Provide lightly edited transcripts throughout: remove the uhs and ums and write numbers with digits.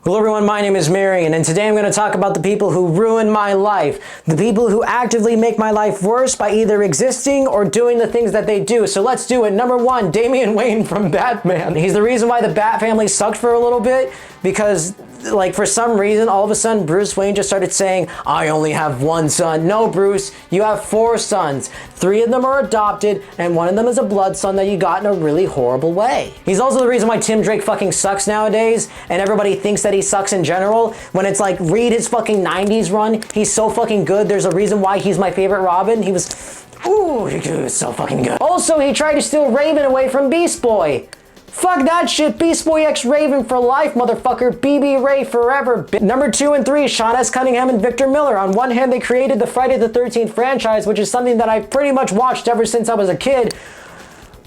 Hello everyone, my name is Marion, and today I'm going to talk about the people who ruin my life. The people who actively make my life worse by either existing or doing the things that they do. So let's do it. Number one, Damian Wayne from Batman. He's the reason why the Bat family sucked for a little bit, because like for some reason, all of a sudden, Bruce Wayne just started saying, I only have one son. No, Bruce, you have 4 sons. 3 of them are adopted, and 1 of them is a blood son that you got in a really horrible way. He's also the reason why Tim Drake fucking sucks nowadays, and everybody thinks that he sucks in general, when it's like, read his fucking 90s run. He's so fucking good. There's a reason why he's my favorite Robin. He was, ooh, he was so fucking good. Also, he tried to steal Raven away from Beast Boy. Fuck that shit. Beast Boy X Raven for life, motherfucker. BB Ray forever. Number 2 and 3, Sean S. Cunningham and Victor Miller. On one hand, they created the Friday the 13th franchise, which is something that I pretty much watched ever since I was a kid.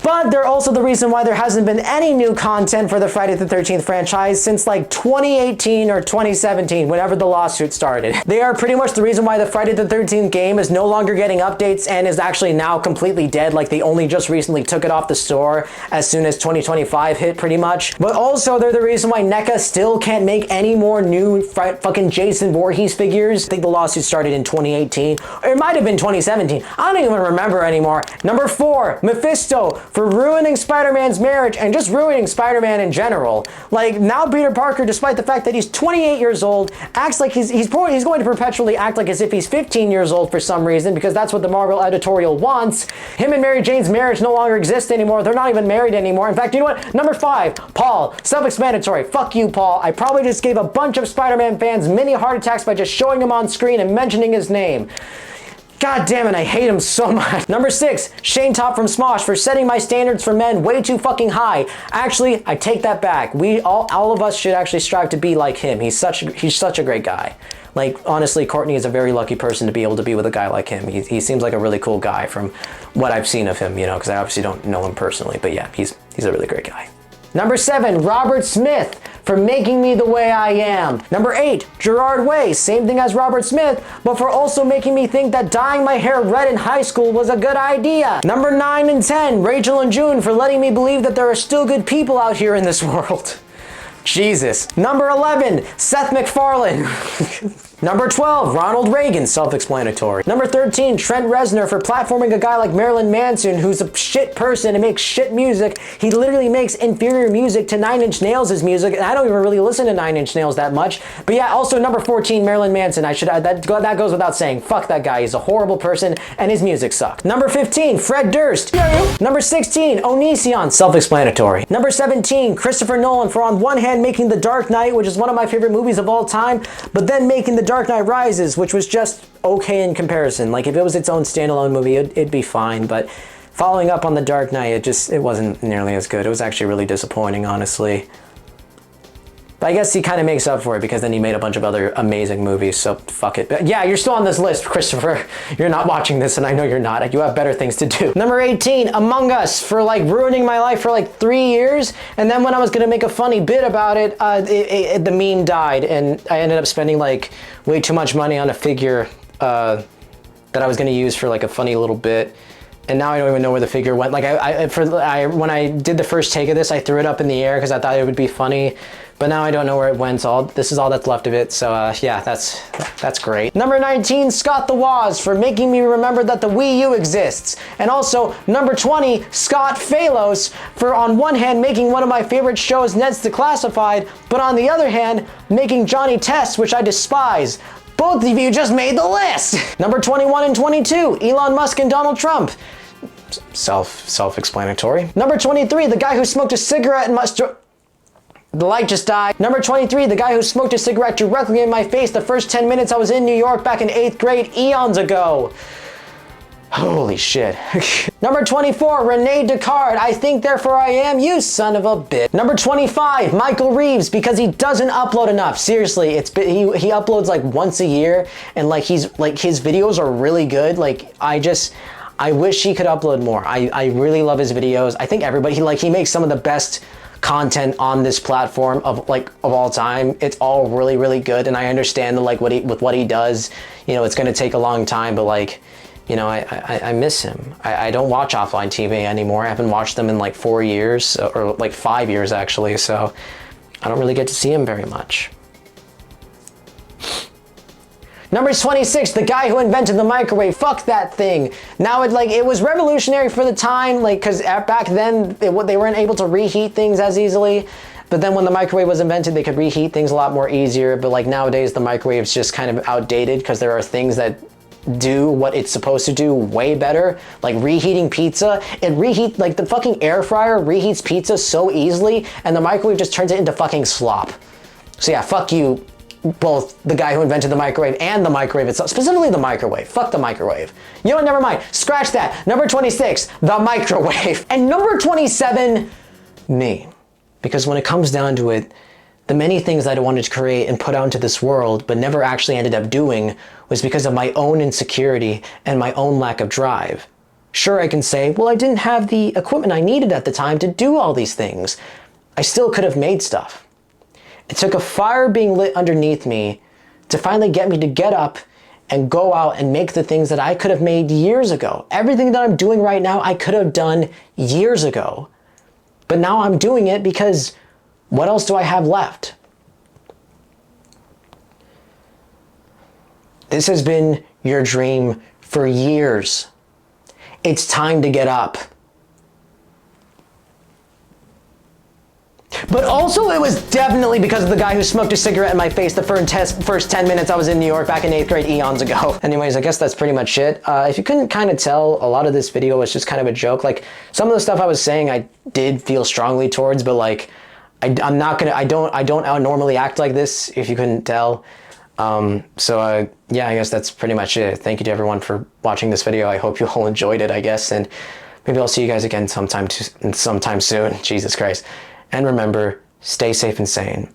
But they're also the reason why there hasn't been any new content for the Friday the 13th franchise since like 2018 or 2017, whenever the lawsuit started. They are pretty much the reason why the Friday the 13th game is no longer getting updates and is actually now completely dead. Like they only just recently took it off the store as soon as 2025 hit pretty much. But also they're the reason why NECA still can't make any more new fucking Jason Voorhees figures. I think the lawsuit started in 2018. Or it might have been 2017. I don't even remember anymore. Number 4, Mephisto, for ruining Spider-Man's marriage and just ruining Spider-Man in general. Like, now Peter Parker, despite the fact that he's 28 years old, acts like he's going to perpetually act like as if he's 15 years old for some reason, because that's what the Marvel editorial wants. Him and Mary Jane's marriage no longer exists anymore. They're not even married anymore. In fact, you know what? Number 5, Paul. Self-explanatory. Fuck you, Paul. I probably just gave a bunch of Spider-Man fans mini heart attacks by just showing him on screen and mentioning his name. God damn it, I hate him so much. Number 6, Shane Top from Smosh for setting my standards for men way too fucking high. Actually, I take that back. We all of us should actually strive to be like him. He's such a great guy. Like, honestly, Courtney is a very lucky person to be able to be with a guy like him. He seems like a really cool guy from what I've seen of him, you know, because I obviously don't know him personally, but yeah, he's a really great guy. Number 7, Robert Smith for making me the way I am. Number 8, Gerard Way, same thing as Robert Smith, but for also making me think that dyeing my hair red in high school was a good idea. Number 9 and 10, Rachel and June for letting me believe that there are still good people out here in this world. Jesus. Number 11, Seth MacFarlane. Number 12, Ronald Reagan, self-explanatory. Number 13, Trent Reznor for platforming a guy like Marilyn Manson, who's a shit person and makes shit music. He literally makes inferior music to 9 Inch Nails' music, and I don't even really listen to 9 Inch Nails that much. But yeah, also number 14, Marilyn Manson. That goes without saying. Fuck that guy. He's a horrible person, and his music sucks. Number 15, Fred Durst. Number 16, Onision, self-explanatory. Number 17, Christopher Nolan for on one hand making The Dark Knight, which is one of my favorite movies of all time, but then making The Dark Knight Rises, which was just okay in comparison. Like, if it was its own standalone movie, it'd be fine, but following up on The Dark Knight, it wasn't nearly as good. It was actually really disappointing, honestly. But I guess he kind of makes up for it because then he made a bunch of other amazing movies, so fuck it. But yeah, you're still on this list, Christopher. You're not watching this, and I know you're not. You have better things to do. Number 18, Among Us, for like ruining my life for like 3 years, and then when I was gonna make a funny bit about it, the meme died, and I ended up spending like way too much money on a figure that I was gonna use for like a funny little bit. And now I don't even know where the figure went. Like when I did the first take of this, I threw it up in the air because I thought it would be funny. But now I don't know where it went, so this is all that's left of it. So yeah, that's great. Number 19, Scott the Woz for making me remember that the Wii U exists. And also number 20, Scott Phalos for on one hand making one of my favorite shows, Ned's Declassified, but on the other hand making Johnny Test, which I despise. Both of you just made the list. Number 21 and 22, Elon Musk and Donald Trump. Self-explanatory. Number 23, the guy who smoked a cigarette and the light just died. Number 23, the guy who smoked a cigarette directly in my face the first 10 minutes I was in New York back in 8th grade eons ago. Holy shit. Number 24, Rene Descartes, I think therefore I am, you son of a bitch. Number 25, Michael Reeves, because he doesn't upload enough. Seriously, he uploads like once a year, and like his videos are really good. Like I wish he could upload more. I really love his videos. I think everybody, he makes some of the best content on this platform of all time. It's all really, really good, and I understand with what he does, you know, it's gonna take a long time, but like, you know, I miss him. I don't watch offline TV anymore. I haven't watched them in like 4 years, or like 5 years actually, so I don't really get to see him very much. Number 26, the guy who invented the microwave. Fuck that thing. Now it was revolutionary for the time, like, cause back then they weren't able to reheat things as easily. But then when the microwave was invented, they could reheat things a lot more easier. But like nowadays, the microwave's just kind of outdated because there are things that do what it's supposed to do way better. Like reheating pizza, like the fucking air fryer reheats pizza so easily, and the microwave just turns it into fucking slop. So yeah, fuck you, both the guy who invented the microwave and the microwave itself, specifically the microwave. Fuck the microwave. You know what, never mind, scratch that. Number 26, the microwave. And number 27, me. Because when it comes down to it, the many things that I wanted to create and put out into this world, but never actually ended up doing, was because of my own insecurity and my own lack of drive. Sure, I can say, well, I didn't have the equipment I needed at the time to do all these things. I still could have made stuff. It took a fire being lit underneath me to finally get me to get up and go out and make the things that I could have made years ago. Everything that I'm doing right now, I could have done years ago. But now I'm doing it because what else do I have left? This has been your dream for years. It's time to get up. But also it was definitely because of the guy who smoked a cigarette in my face the first 10 minutes I was in New York back in 8th grade eons ago. Anyways, I guess that's pretty much it. If you couldn't kind of tell, a lot of this video was just kind of a joke. Like some of the stuff I was saying I did feel strongly towards, but like I don't normally act like this, if you couldn't tell. Yeah, I guess that's pretty much it. Thank you to everyone for watching this video. I hope you all enjoyed it, I guess, and maybe I'll see you guys again sometime soon. Jesus Christ. And remember, stay safe and sane.